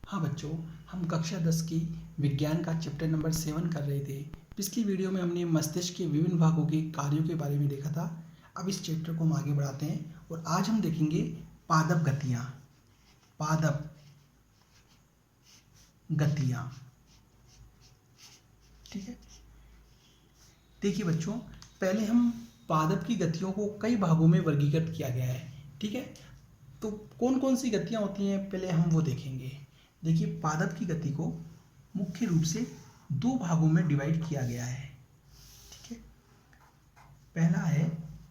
हाँ बच्चों, हम कक्षा 10 की विज्ञान का चैप्टर नंबर 7 कर रहे थे। पिछली वीडियो में हमने मस्तिष्क के विभिन्न भागों के कार्यों के बारे में देखा था। अब इस चैप्टर को हम आगे बढ़ाते हैं और आज हम देखेंगे पादप गतियाँ। पादप गतियाँ, ठीक है। देखिए बच्चों, पहले हम पादप की गतियों को कई भागों में वर्गीकृत किया गया है, ठीक है। तो कौन कौन सी गतियाँ होती हैं पहले हम वो देखेंगे। देखिए, पादप की गति को मुख्य रूप से दो भागों में डिवाइड किया गया है, ठीक है। पहला है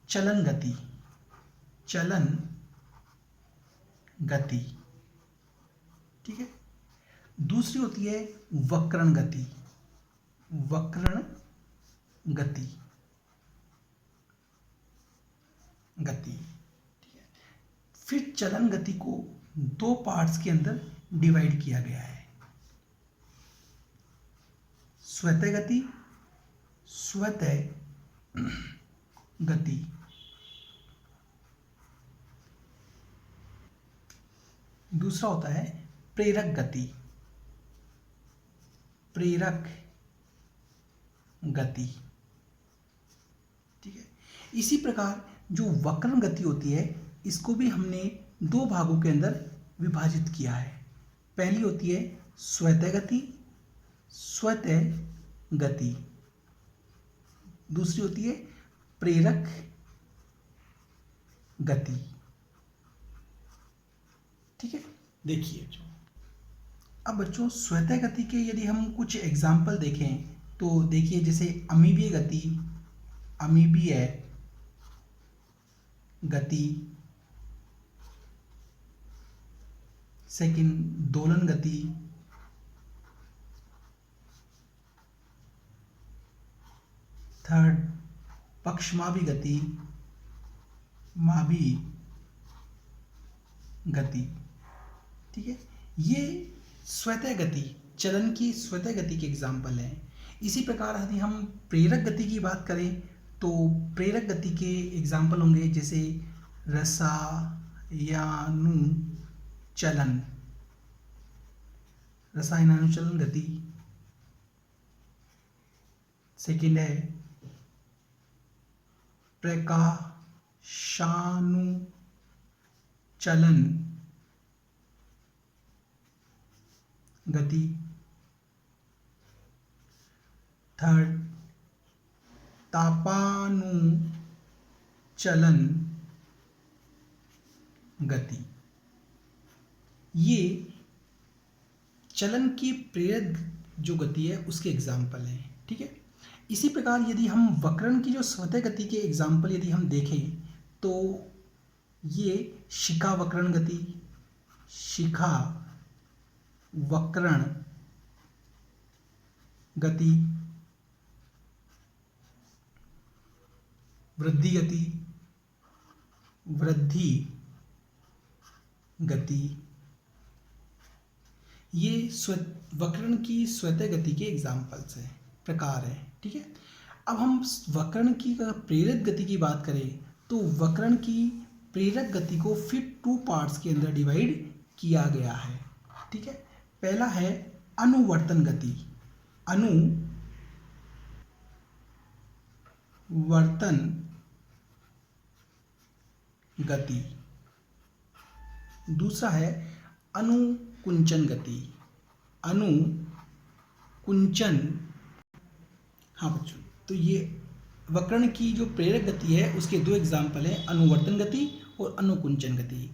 चलन गति। चलन गति, ठीक है। दूसरी होती है वक्रण गति। वक्रण गति, ठीक है। फिर चलन गति को दो पार्ट्स के अंदर डिवाइड किया गया है, स्वतः गति, स्वतः गति। दूसरा होता है प्रेरक गति। प्रेरक गति, ठीक है। इसी प्रकार जो वक्रण गति होती है, इसको भी हमने दो भागों के अंदर विभाजित किया है। पहली होती है स्वतः गति। स्वतः गति। दूसरी होती है प्रेरक गति, ठीक है। देखिए अब बच्चों, स्वतः गति के यदि हम कुछ एग्जाम्पल देखें तो देखिए, जैसे अमीबीय गति, अमीबीय गति। सेकंड, दोलन गति। थर्ड, पक्षमाभी गति, माभी गति, ठीक है। ये स्वतः गति, चलन की स्वतः गति के एग्जाम्पल हैं। इसी प्रकार यदि हम प्रेरक गति की बात करें तो प्रेरक गति के एग्जाम्पल होंगे जैसे रसायनानुचलन, रसायनानुचलन गति। सेकेंड है प्रकाशानुचलन गति। थर्ड, तापानुचलन गति। ये चलन की प्रेरक जो गति है उसके एग्जाम्पल हैं, ठीक है। इसी प्रकार यदि हम वक्रण की जो स्वतः गति के एग्जाम्पल यदि हम देखें तो ये शिखा वक्रण गति, शिखा वक्रण गति। वृद्धि गति, वृद्धि गति। ये वक्रण की स्वतः गति के एग्जाम्पल्स हैं, प्रकार हैं, ठीक है। अब हम वक्रण की प्रेरक गति की बात करें तो वक्रण की प्रेरक गति को फिर टू पार्ट्स के अंदर डिवाइड किया गया है, ठीक है। पहला है अनुवर्तन गति। अनुवर्तन गति। दूसरा है अनुकुंचन गति। अनुकुंचन, हाँ बच्चों, तो ये वक्रण की जो प्रेरक गति है उसके दो एग्जाम्पल हैं, अनुवर्तन गति और अनुकुंचन गति।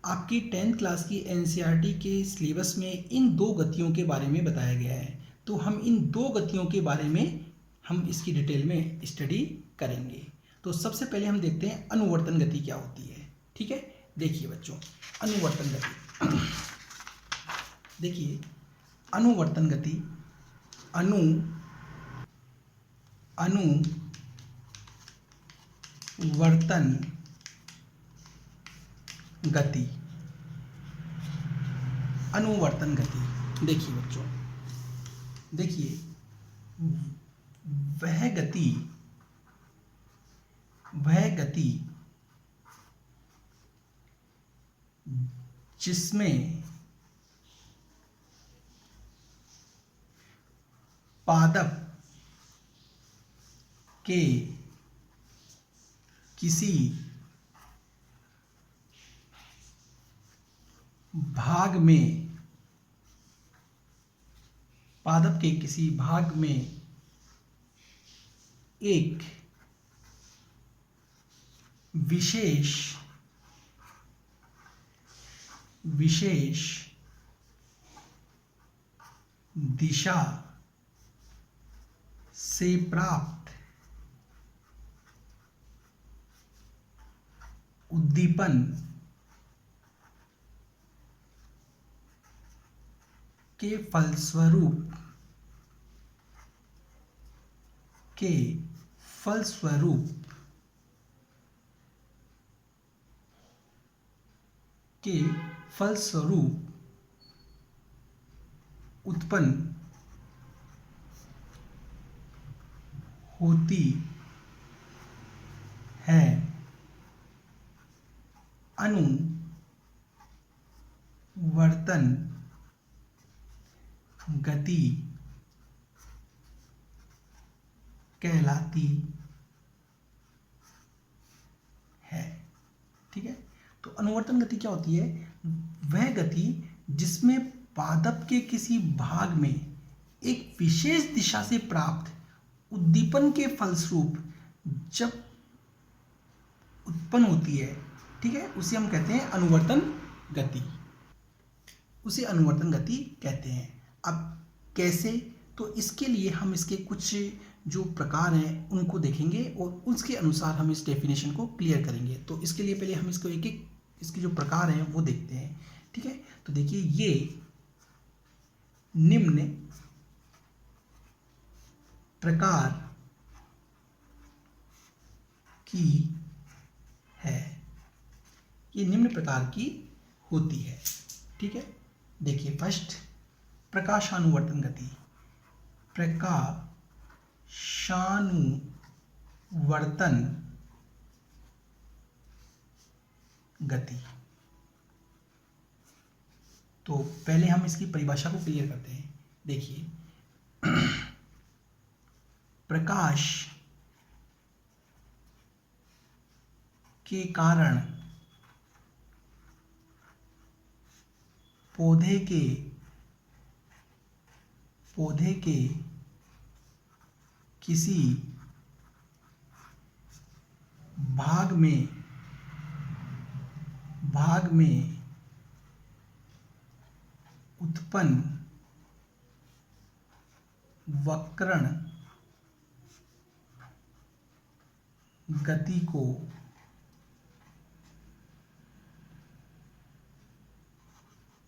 आपकी 10th क्लास की एनसीईआरटी के सिलेबस में इन दो गतियों के बारे में बताया गया है, तो हम इन दो गतियों के बारे में हम इसकी डिटेल में स्टडी करेंगे। तो सबसे पहले हम देखते हैं अनुवर्तन गति क्या होती है, ठीक है। देखिए बच्चों, अनुवर्तन गति देखिए, अनुवर्तन गति, अनुवर्तन गति, अनुवर्तन गति। देखिए बच्चों, देखिए वह गति जिसमें पादप के किसी भाग में, पादप के किसी भाग में एक विशेष दिशा से प्राप्त उद्दीपन के फलस्वरूप उत्पन्न होती है अनुवर्तन गति कहलाती है। ठीक है, तो अनुवर्तन गति क्या होती है? वह गति जिसमें पादप के किसी भाग में एक विशेष दिशा से प्राप्त उद्दीपन के फलस्वरूप जब उत्पन्न होती है, ठीक है, उसे हम कहते हैं अनुवर्तन गति, उसे अनुवर्तन गति कहते हैं। अब कैसे? तो इसके लिए हम इसके कुछ जो प्रकार हैं उनको देखेंगे और उसके अनुसार हम इस डेफिनेशन को क्लियर करेंगे। तो इसके लिए पहले हम इसको एक एक इसके जो प्रकार हैं वो देखते हैं। ठीक है, तो देखिए ये निम्न प्रकार की है, ये निम्न प्रकार की होती है। ठीक है, देखिए फर्स्ट प्रकाशानुवर्तन गति। प्रकाशानुवर्तन गति, तो पहले हम इसकी परिभाषा को क्लियर करते हैं। देखिए प्रकाश के कारण पौधे के किसी भाग में उत्पन्न वक्रण गति को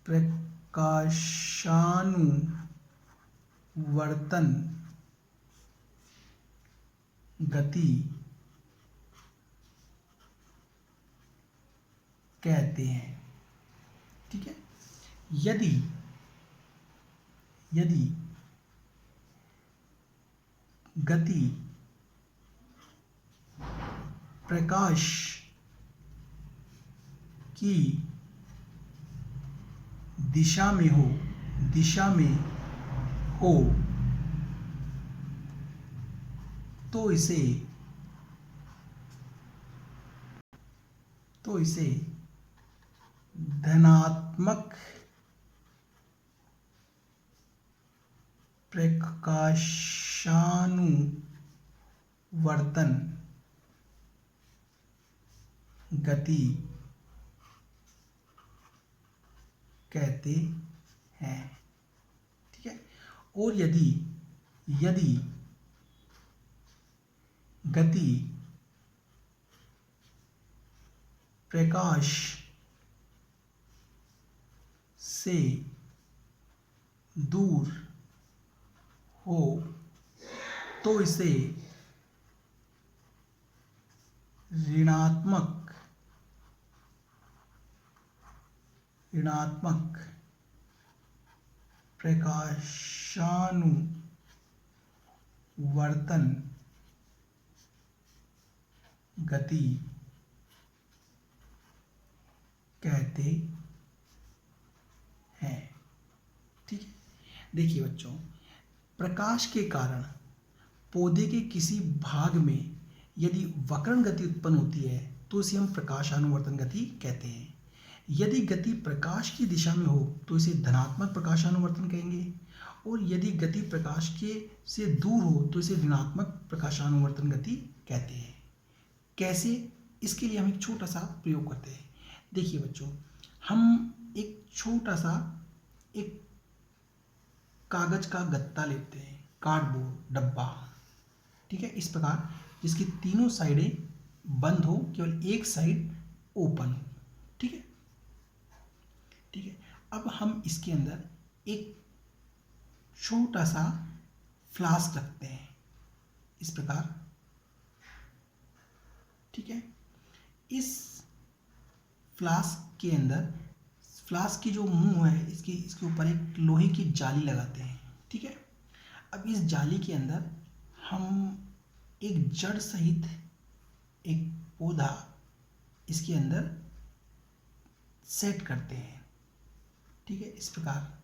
प्रकाशानुवर्तन गति कहते हैं। ठीक है, यदि गति प्रकाश की दिशा में हो तो इसे धनात्मक प्रकाशानुवर्तन गति कहते हैं। ठीक है, और यदि गति प्रकाश से दूर हो तो इसे ऋणात्मक प्रकाशानुवर्तन गति कहते हैं। ठीक है, देखिए बच्चों, प्रकाश के कारण पौधे के किसी भाग में यदि वक्रण गति उत्पन्न होती है तो इसे हम प्रकाशानुवर्तन गति कहते हैं। यदि गति प्रकाश की दिशा में हो तो इसे धनात्मक प्रकाशानुवर्तन कहेंगे, और यदि गति प्रकाश के से दूर हो तो इसे ऋणात्मक प्रकाशानुवर्तन गति कहते हैं। कैसे? इसके लिए हम एक छोटा सा प्रयोग करते हैं। देखिए बच्चों, हम एक छोटा सा एक कागज का गत्ता लेते हैं, कार्डबोर्ड डब्बा, ठीक है, इस प्रकार, जिसकी तीनों साइडें बंद हो, केवल एक साइड ओपन हो, ठीक है, ठीक है। अब हम इसके अंदर एक छोटा सा फ्लास्क रखते हैं, इस प्रकार, ठीक है। इस फ्लास्क के अंदर, फ्लास्क की जो मुंह है, इसके ऊपर एक लोहे की जाली लगाते हैं, ठीक है। अब इस जाली के अंदर हम एक जड़ सहित एक पौधा इसके अंदर सेट करते हैं, ठीक है, इस प्रकार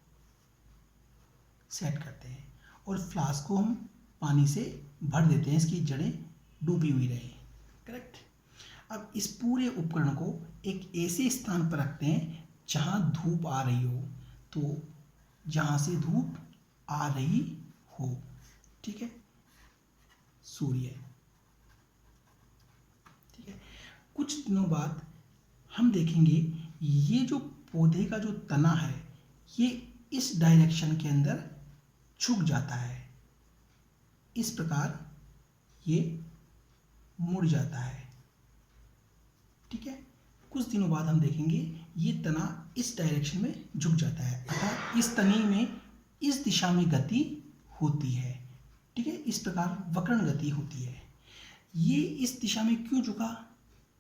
सेट करते हैं, और फ्लास्क को हम पानी से भर देते हैं, इसकी जड़ें डूबी हुई रहे, करेक्ट। अब इस पूरे उपकरण को एक ऐसे स्थान पर रखते हैं जहां धूप आ रही हो, तो जहां से धूप आ रही हो, ठीक है, सूर्य, ठीक है। कुछ दिनों बाद हम देखेंगे ये जो पौधे का जो तना है ये इस डायरेक्शन के अंदर झुक जाता है, इस प्रकार ये मुड़ जाता है, ठीक है। कुछ दिनों बाद हम देखेंगे ये तना इस डायरेक्शन में झुक जाता है, अर्थात इस तने में इस दिशा में गति होती है, ठीक है, इस प्रकार वक्रण गति होती है। ये इस दिशा में क्यों झुका?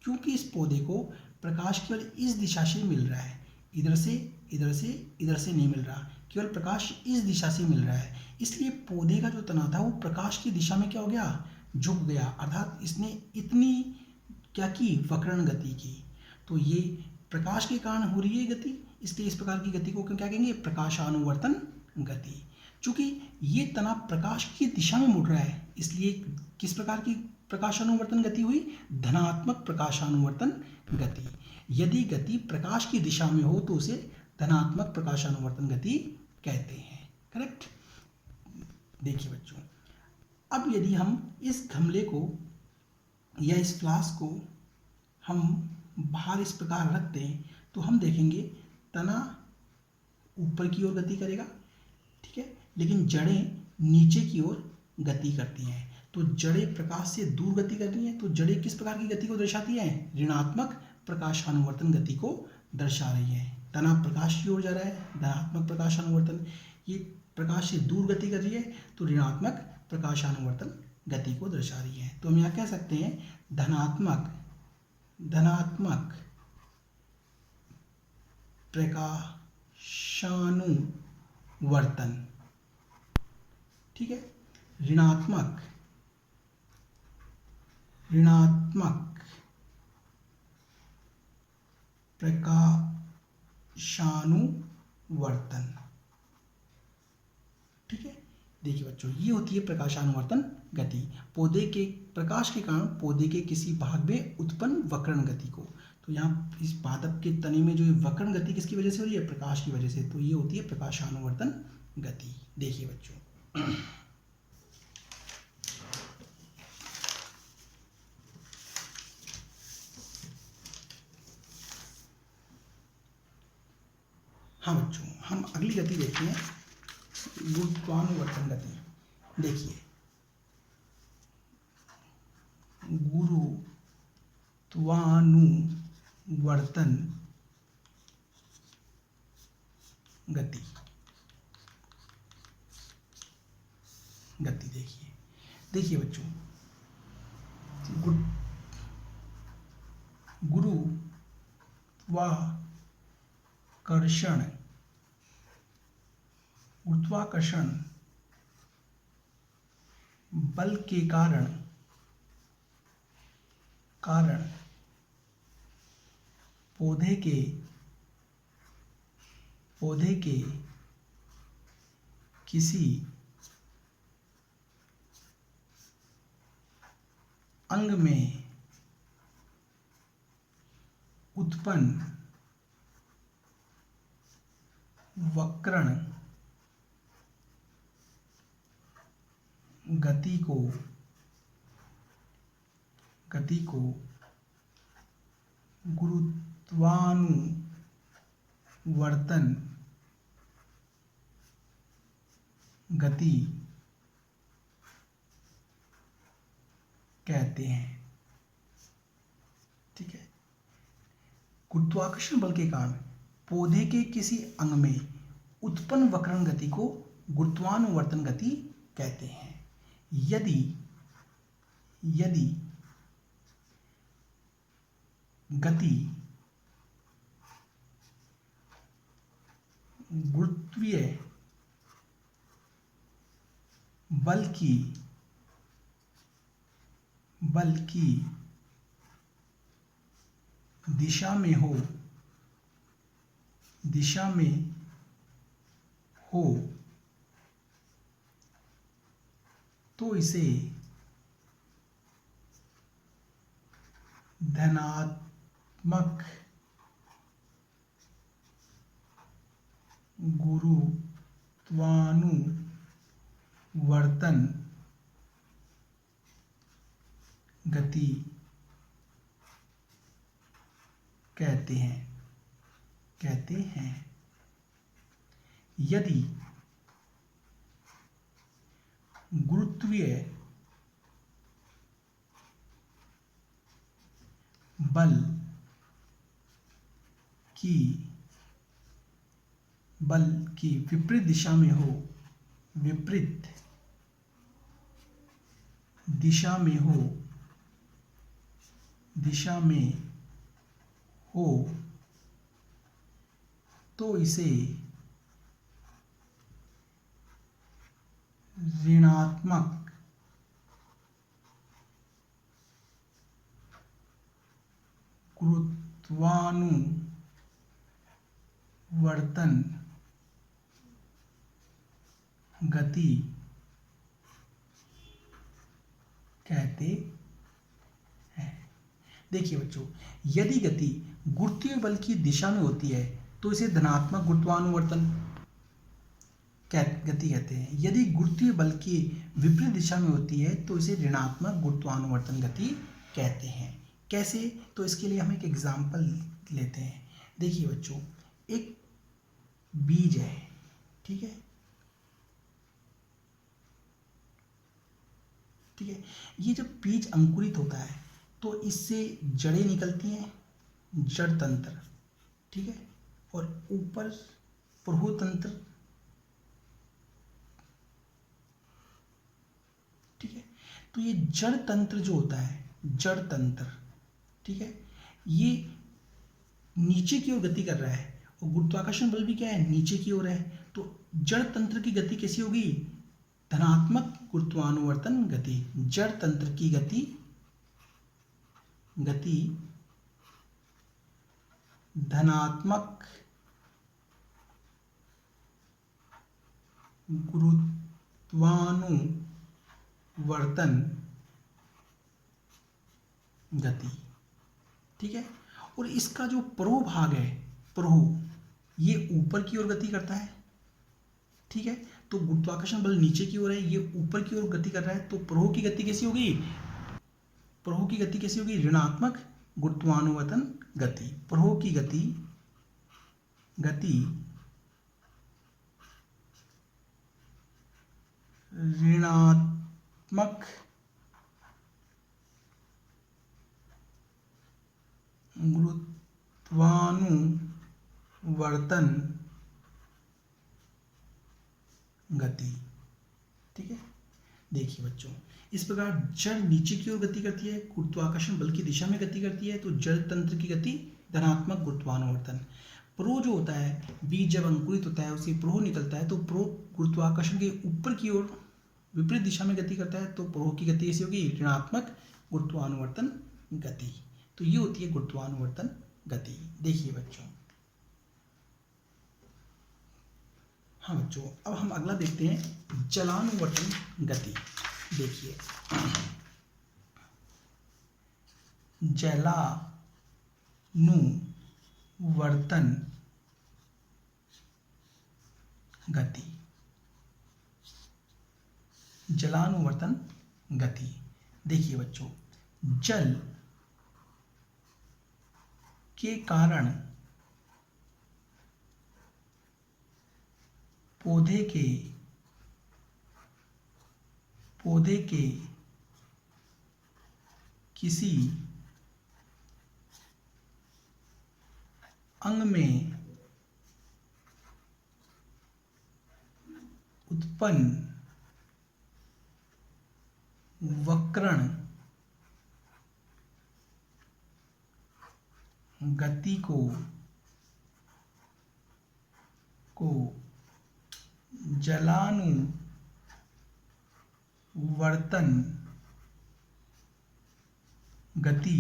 क्योंकि इस पौधे को प्रकाश केवल इस दिशा से मिल रहा है, इधर से इधर से इधर से नहीं मिल रहा, केवल प्रकाश इस दिशा से मिल रहा है, इसलिए पौधे का जो तना था वो प्रकाश की दिशा में क्या हो गया? झुक गया, अर्थात इसने इतनी क्या की? वक्रण गति की। तो ये प्रकाश के कारण हो रही है गति, इसलिए इस प्रकार की गति को क्या कहेंगे? प्रकाशानुवर्तन गति। चूंकि ये तना प्रकाश की दिशा में मुड़ रहा है, इसलिए किस प्रकार की प्रकाशानुवर्तन गति हुई? धनात्मक प्रकाशानुवर्तन गति। यदि गति प्रकाश की दिशा में हो तो उसे धनात्मक प्रकाशानुवर्तन गति कहते हैं, करेक्ट। देखिए बच्चों, अब यदि हम इस गमले को या इस फ्लास्क को हम बाहर इस प्रकार रख दें तो हम देखेंगे तना ऊपर की ओर गति करेगा, ठीक है, लेकिन जड़ें नीचे की ओर गति करती हैं। तो जड़ें प्रकाश से दूर गति कर रही हैं, तो जड़ें किस प्रकार की गति को दर्शाती हैं? ऋणात्मक प्रकाशानुवर्तन गति को दर्शा रही है। तना प्रकाश की ओर जा रहा है, धनात्मक प्रकाशानुवर्तन, ये प्रकाश से दूर गति कर रही है तो ऋणात्मक प्रकाशानुवर्तन गति को दर्शा रही है। तो हम यहाँ कह सकते हैं धनात्मक प्रकाशानुवर्तन, ठीक है, ऋणात्मक प्रकाशानुवर्तन, ठीक है। देखिए बच्चों, ये होती है प्रकाशानुवर्तन गति, पौधे के प्रकाश के कारण पौधे के किसी भाग में उत्पन्न वक्रण गति को। तो यहाँ इस पादप के तने में जो ये वक्रण गति किसकी वजह से हो रही है? प्रकाश की वजह से, तो ये होती है प्रकाशानुवर्तन गति। देखिए बच्चों, हाँ बच्चों, हम अगली गति देखते हैं, गुरुत्वानुवर्तन गति। देखिए, गुरुत्वानुवर्तन गति देखिए बच्चों, गुरुत्वाकर्षण बल के कारण पौधे के किसी अंग में उत्पन्न वक्रण गति को गुरुत्वानुवर्तन गति कहते हैं। ठीक है, गुरुत्वाकर्षण बल के कारण पौधे के किसी अंग में उत्पन्न वक्रण गति को गुरुत्वानुवर्तन गति कहते हैं। यदि गति गुरुत्वीय बल की दिशा में हो तो इसे धनात्मक गुरुत्वानुवर्तन गति कहते हैं। यदि गुरुत्वीय बल की विपरीत दिशा में हो तो इसे ऋणात्मक गुरुत्वानुवर्तन गति कहते हैं। देखिए बच्चों, यदि गति गुरुत्वीय बल की दिशा में होती है तो इसे धनात्मक गुरुत्वानुवर्तन गति कहते हैं। यदि गुरुत्वीय बल की विपरीत दिशा में होती है तो इसे ऋणात्मक गुरुत्वानुवर्तन गति कहते हैं। कैसे? तो इसके लिए हम एक एग्जाम्पल लेते हैं। देखिए बच्चों, एक बीज है, ठीक है, ये जब बीज अंकुरित होता है तो इससे जड़ें निकलती हैं, जड़ तंत्र, ठीक है, और ऊपर प्रभुतंत्र, ठीक है। तो ये जड़ तंत्र जो होता है, जड़ तंत्र, ठीक है, ये नीचे की ओर गति कर रहा है और गुरुत्वाकर्षण बल भी क्या है, नीचे की ओर है। तो जड़ तंत्र की गति कैसी होगी? धनात्मक गुरुत्वानुवर्तन गति। जड़ तंत्र की गति धनात्मक गुरुत्वानुवर्तन गति, ठीक है। और इसका जो प्रो भाग है, ये ऊपर की ओर गति करता है, ठीक है। तो गुरुत्वाकर्षण बल नीचे की ओर है, ये ऊपर की ओर गति कर रहा है, तो प्रो की गति कैसी होगी? ऋणात्मक गुरुत्वानुवर्तन गति। प्रो की गति ऋणात्मक गुरुत्वानुवर्तन गति, ठीक है। देखिए बच्चों, इस प्रकार जड़ नीचे की ओर गति करती है, गुरुत्वाकर्षण बल की दिशा में गति करती है, तो जड़ तंत्र की गति धनात्मक गुरुत्वानुवर्तन। प्रो जो होता है, बीज जब अंकुरित होता है उससे प्रो निकलता है, तो प्रो गुरुत्वाकर्षण के ऊपर की ओर विपरीत दिशा में गति करता है, तो प्रो की गति ऐसी होगी ऋणात्मक गुरुत्वानुवर्तन गति। तो ये होती है गुरुत्वानुवर्तन गति। देखिए बच्चों, हाँ बच्चों, अब हम अगला देखते हैं जलानुवर्तन गति। देखिए, जलानुवर्तन गति। जलानुवर्तन गति। देखिए बच्चों, जल के कारण पौधे के किसी अंग में उत्पन्न वक्रण गति को जलानुवर्तन गति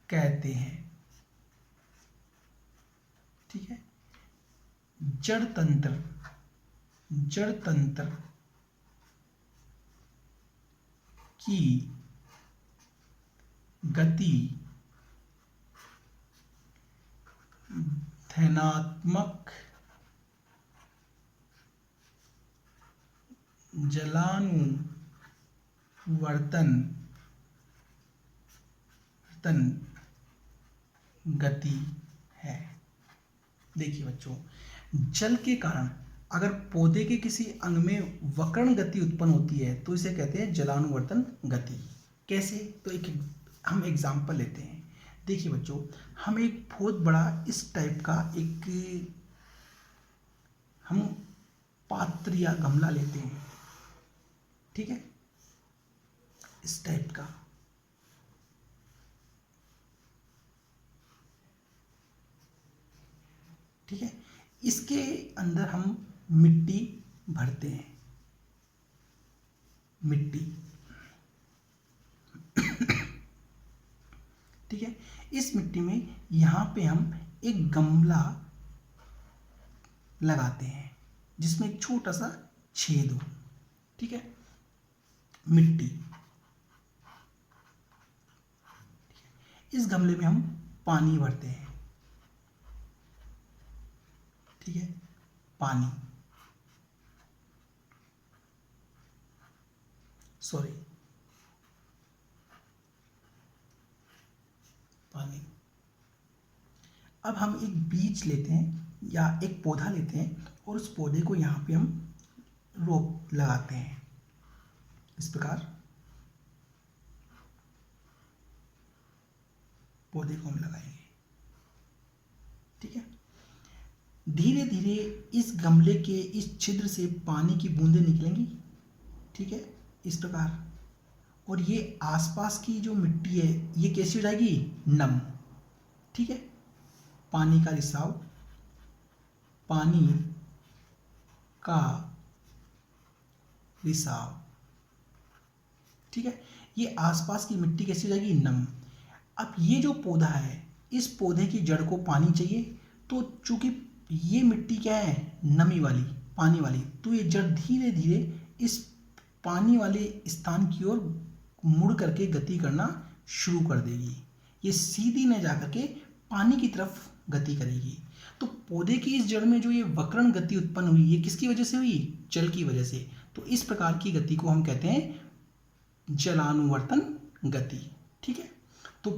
कहते हैं। ठीक है। जड़ तंत्र की गति धनात्मक जलानुवर्तन गति है। देखिए बच्चों, जल के कारण अगर पौधे के किसी अंग में वक्रण गति उत्पन्न होती है तो इसे कहते हैं जलानुवर्तन गति। कैसे? तो एक हम एग्जाम्पल लेते हैं। देखिए बच्चों, हम एक बहुत बड़ा इस टाइप का एक हम पात्र या गमला लेते हैं। ठीक है, इस टाइप का। ठीक है, इसके अंदर हम मिट्टी भरते हैं। मिट्टी। ठीक है, इस मिट्टी में यहां पे हम एक गमला लगाते हैं जिसमें एक छोटा सा छेद हो। ठीक है, मिट्टी। इस गमले में हम पानी भरते हैं। ठीक है, पानी, सॉरी, पानी। अब हम एक बीज लेते हैं या एक पौधा लेते हैं और उस पौधे को यहाँ पे हम रोप लगाते हैं इस प्रकार। पौधे को हम लगाएंगे। ठीक है, धीरे धीरे इस गमले के इस छिद्र से पानी की बूंदें निकलेंगी। ठीक है, इस प्रकार। और ये आसपास की जो मिट्टी है ये कैसी हो जाएगी? नम। ठीक है, पानी का रिसाव, पानी का रिसाव। ठीक है, ये आसपास की मिट्टी कैसी हो जाएगी? नम। अब ये जो पौधा है, इस पौधे की जड़ को पानी चाहिए, तो चूंकि ये मिट्टी क्या है? नमी वाली, पानी वाली, तो ये जड़ धीरे धीरे इस पानी वाले स्थान की ओर मुड़ करके गति करना शुरू कर देगी। ये सीधी न जाकर के पानी की तरफ गति करेगी। तो पौधे की इस जड़ में जो ये वक्रण गति उत्पन्न हुई, ये किसकी वजह से हुई? जल की वजह से। तो इस प्रकार की गति को हम कहते हैं जलानुवर्तन गति। ठीक है, तो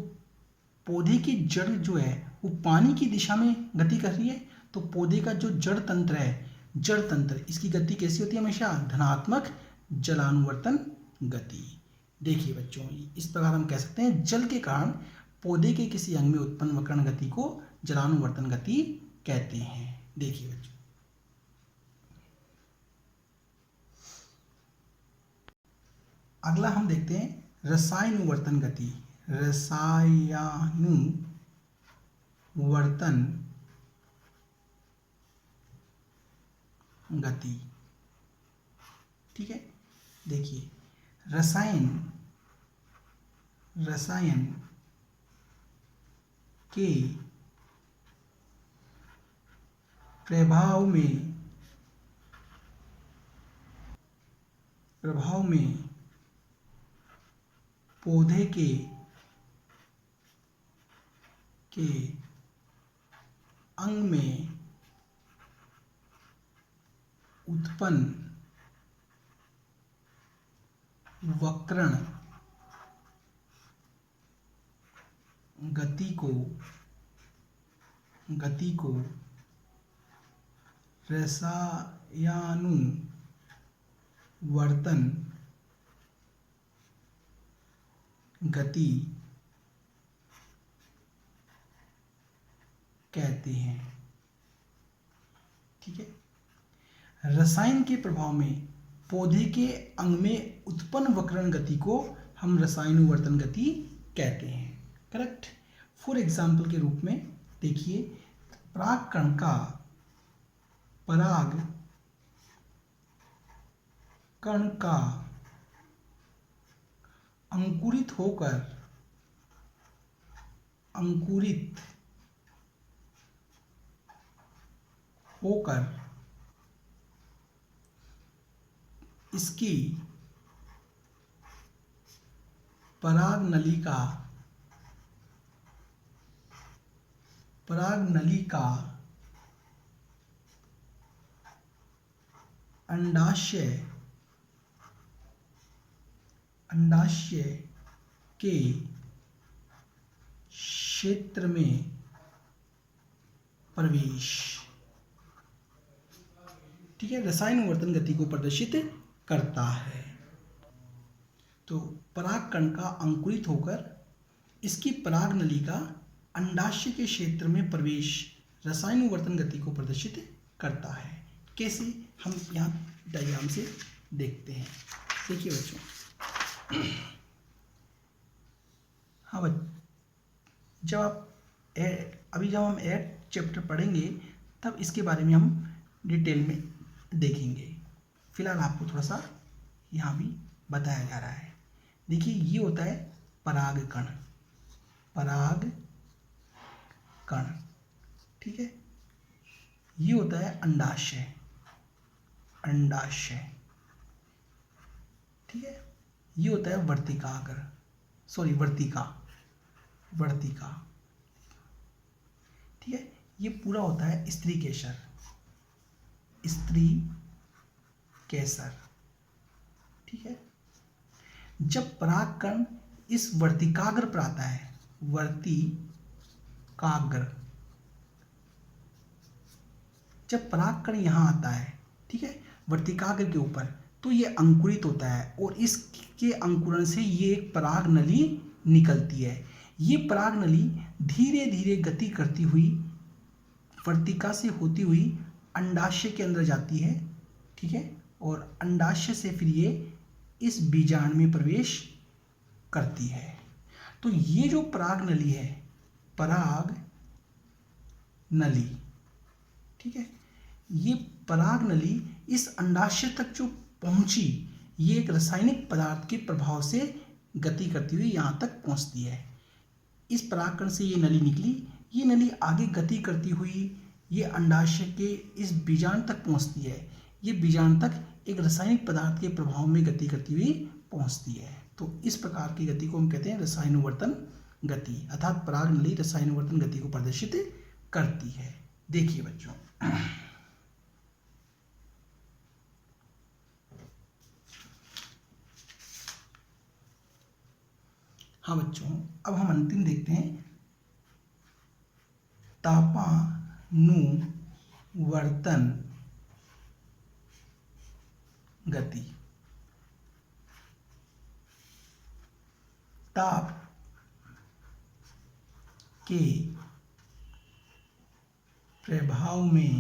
पौधे की जड़ जो है वो पानी की दिशा में गति कर रही है, तो पौधे का जो जड़ तंत्र है, जड़ तंत्र, इसकी गति कैसी होती है? हमेशा धनात्मक जलानुवर्तन गति। देखिए बच्चों, इस प्रकार हम कह सकते हैं जल के कारण पौधे के किसी अंग में उत्पन्न वक्रण गति को जलानुवर्तन गति कहते हैं। देखिए बच्चों, अगला हम देखते हैं रसायनुवर्तन गति। रसायनुवर्तन गति। ठीक है, देखिए, रसायन के प्रभाव में पौधे के अंग में उत्पन्न वक्रण गति को रसायनुवर्तन गति कहते हैं। ठीक है, रसायन के प्रभाव में पौधे के अंग में उत्पन्न वक्रण गति को हम रसायनुवर्तन गति कहते हैं। करेक्ट। फॉर एग्जाम्पल के रूप में देखिए, परागकण का अंकुरित होकर इसकी पराग नली का अंडाशय के क्षेत्र में प्रवेश। ठीक है, रसायनुवर्तन गति को प्रदर्शित करता है। तो परागकण का अंकुरित होकर इसकी पराग नली का अंडाशय के क्षेत्र में प्रवेश रसायनुवर्तन गति को प्रदर्शित करता है। कैसे, हम यहाँ डायग्राम से देखते हैं। देखिए बच्चों, हाँ जब हम एट चैप्टर पढ़ेंगे तब इसके बारे में हम डिटेल में देखेंगे। फिलहाल आपको थोड़ा सा यहाँ भी बताया जा रहा है। देखिए, ये होता है परागकण। ठीक है, ये होता है अंडाशय। ठीक है, ये होता है वर्तिका। ठीक है, ये पूरा होता है स्त्री केसर। ठीक है, जब परागकण इस वर्तिकाग्र पर आता है, जब परागकण यहाँ आता है, ठीक है, वर्तिकाग्र के ऊपर, तो ये अंकुरित होता है और इसके अंकुरण से ये एक पराग नली निकलती है। ये पराग नली धीरे धीरे गति करती हुई वर्तिका से होती हुई अंडाशय के अंदर जाती है। ठीक है, और अंडाशय से फिर ये इस बीजांड में प्रवेश करती है। तो ये जो पराग नली है, ठीक है, ये पराग नली इस अंडाशय तक जो पहुंची, ये एक रासायनिक पदार्थ के प्रभाव से गति करती हुई यहाँ तक पहुंचती है। इस परागकण से ये नली निकली, ये नली आगे गति करती हुई ये अंडाशय के इस बीजांड तक पहुंचती है। ये बीजांड तक एक रासायनिक पदार्थ के प्रभाव में गति करती हुई पहुंचती है। तो इस प्रकार की गति को हम कहते हैं रसायनुवर्तन गति, अर्थात पराग नली रसायनुवर्तन गति को प्रदर्शित करती है। देखिए बच्चों, हाँ बच्चों, अब हम अंतिम देखते हैं तापानुवर्तन गति। ताप के प्रभाव में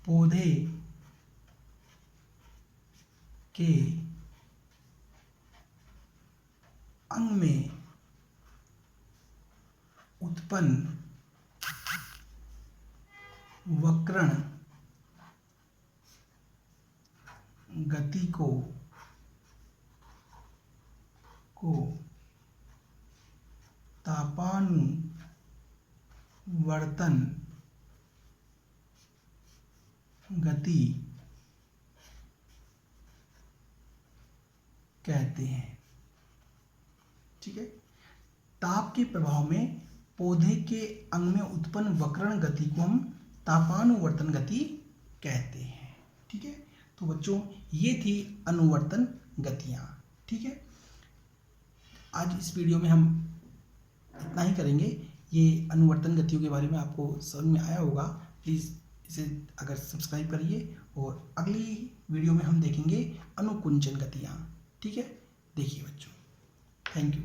पौधे के अंग में उत्पन्न वक्रण गति को तापानुवर्तन गति कहते हैं। ठीक है। ताप के प्रभाव में पौधे के अंग में उत्पन्न वक्रण गति को हम तापानुवर्तन गति कहते हैं। ठीक है। तो बच्चों ये थी अनुवर्तन गतियां। ठीक है। आज इस वीडियो में हम इतना ही करेंगे। ये अनुवर्तन गतियों के बारे में आपको समझ में आया होगा। प्लीज़ इसे अगर सब्सक्राइब करिए और अगली वीडियो में हम देखेंगे अनुकुंचन गतियाँ। ठीक है। देखिए बच्चों, थैंक यू।